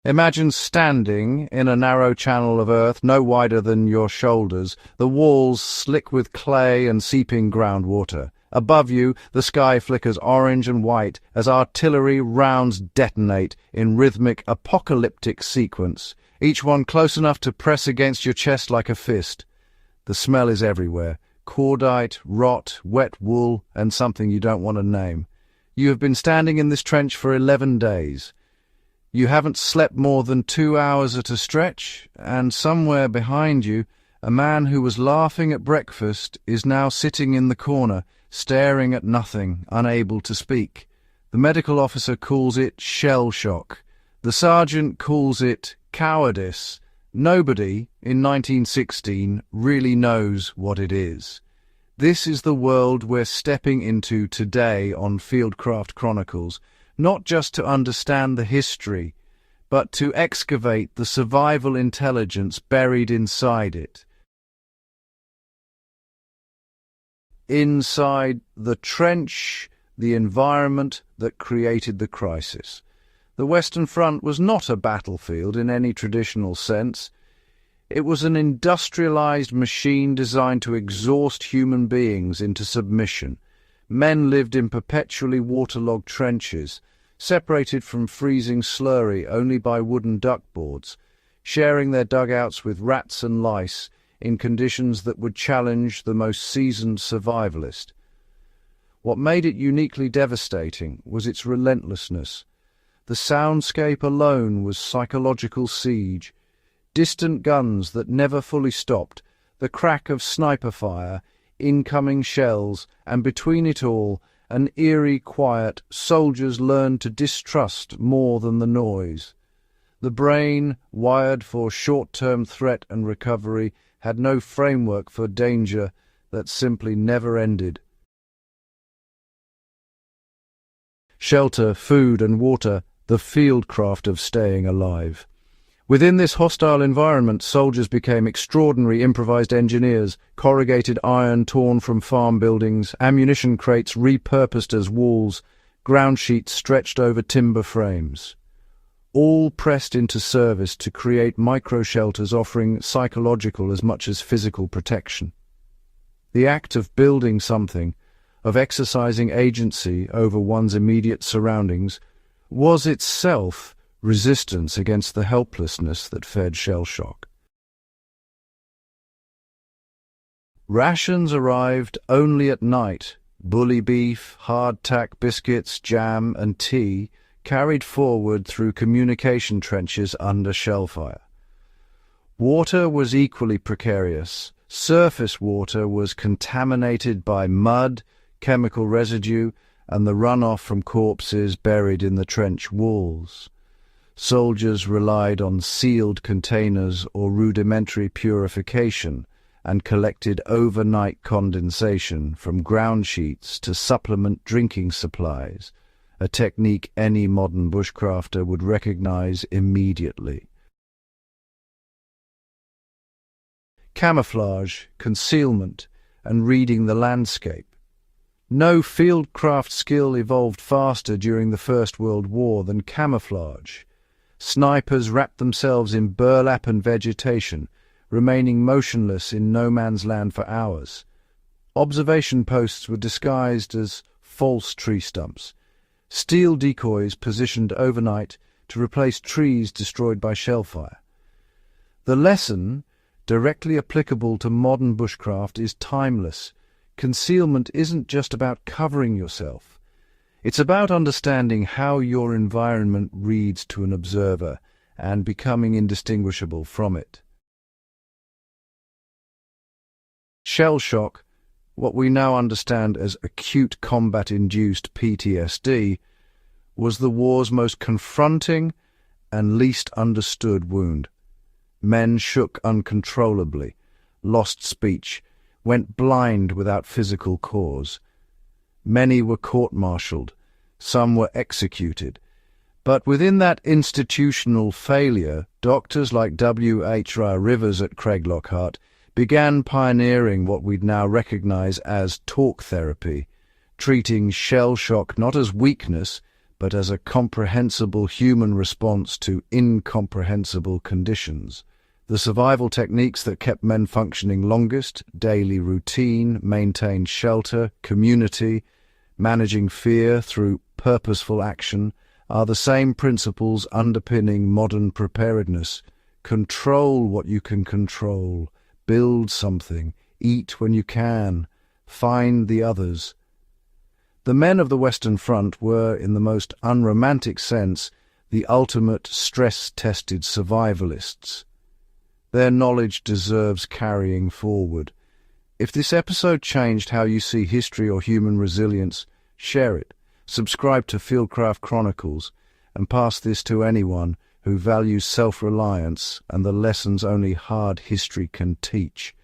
Imagine standing in a narrow channel of earth no wider than your shoulders, the walls slick with clay and seeping groundwater. Above you, the sky flickers orange and white as artillery rounds detonate in rhythmic, apocalyptic sequence, each one close enough to press against your chest like a fist. The smell is everywhere: cordite, rot, wet wool, and something you don't want to name. You have been standing in this trench for 11 days. You haven't slept more than 2 hours at a stretch, and somewhere behind you, a man who was laughing at breakfast is now sitting in the corner, staring at nothing, unable to speak. The medical officer calls it shell shock. The sergeant calls it cowardice. Nobody, in 1916, really knows what it is. This is the world we're stepping into today on Fieldcraft Chronicles, not just to understand the history, but to excavate the survival intelligence buried inside it. Inside the trench, the environment that created the crisis. The Western Front was not a battlefield in any traditional sense. It was an industrialized machine designed to exhaust human beings into submission. Men lived in perpetually waterlogged trenches, separated from freezing slurry only by wooden duckboards, sharing their dugouts with rats and lice in conditions that would challenge the most seasoned survivalist. What made it uniquely devastating was its relentlessness. The soundscape alone was psychological siege. Distant guns that never fully stopped, the crack of sniper fire, incoming shells, and between it all, an eerie quiet. Soldiers learned to distrust more than the noise. The brain, wired for short-term threat and recovery, had no framework for danger that simply never ended. Shelter, food, and water, the fieldcraft of staying alive. Within this hostile environment, soldiers became extraordinary improvised engineers, corrugated iron torn from farm buildings, ammunition crates repurposed as walls, ground sheets stretched over timber frames. All pressed into service to create micro-shelters offering psychological as much as physical protection. The act of building something, of exercising agency over one's immediate surroundings, was itself resistance against the helplessness that fed shell shock. Rations arrived only at night. Bully beef, hardtack biscuits, jam, and tea carried forward through communication trenches under shell fire. Water was equally precarious. Surface water was contaminated by mud, chemical residue, and the runoff from corpses buried in the trench walls. Soldiers relied on sealed containers or rudimentary purification and collected overnight condensation from ground sheets to supplement drinking supplies, a technique any modern bushcrafter would recognize immediately. Camouflage, concealment, and reading the landscape. No fieldcraft skill evolved faster during the First World War than camouflage. Snipers wrapped themselves in burlap and vegetation, remaining motionless in no man's land for hours. Observation posts were disguised as false tree stumps, steel decoys positioned overnight to replace trees destroyed by shellfire. The lesson, directly applicable to modern bushcraft, is timeless. Concealment isn't just about covering yourself. It's about understanding how your environment reads to an observer and becoming indistinguishable from it. Shell shock, what we now understand as acute combat-induced PTSD, was the war's most confronting and least understood wound. Men shook uncontrollably, lost speech, went blind without physical cause. Many were court-martialed, some were executed. But within that institutional failure, doctors like W.H. Rivers at Craiglockhart began pioneering what we'd now recognize as talk therapy, treating shell shock not as weakness, but as a comprehensible human response to incomprehensible conditions. The survival techniques that kept men functioning longest, daily routine, maintained shelter, community, managing fear through purposeful action, are the same principles underpinning modern preparedness. Control what you can control, build something, eat when you can, find the others. The men of the Western Front were, in the most unromantic sense, the ultimate stress-tested survivalists. Their knowledge deserves carrying forward. If this episode changed how you see history or human resilience, share it, subscribe to Fieldcraft Chronicles, and pass this to anyone who values self-reliance and the lessons only hard history can teach.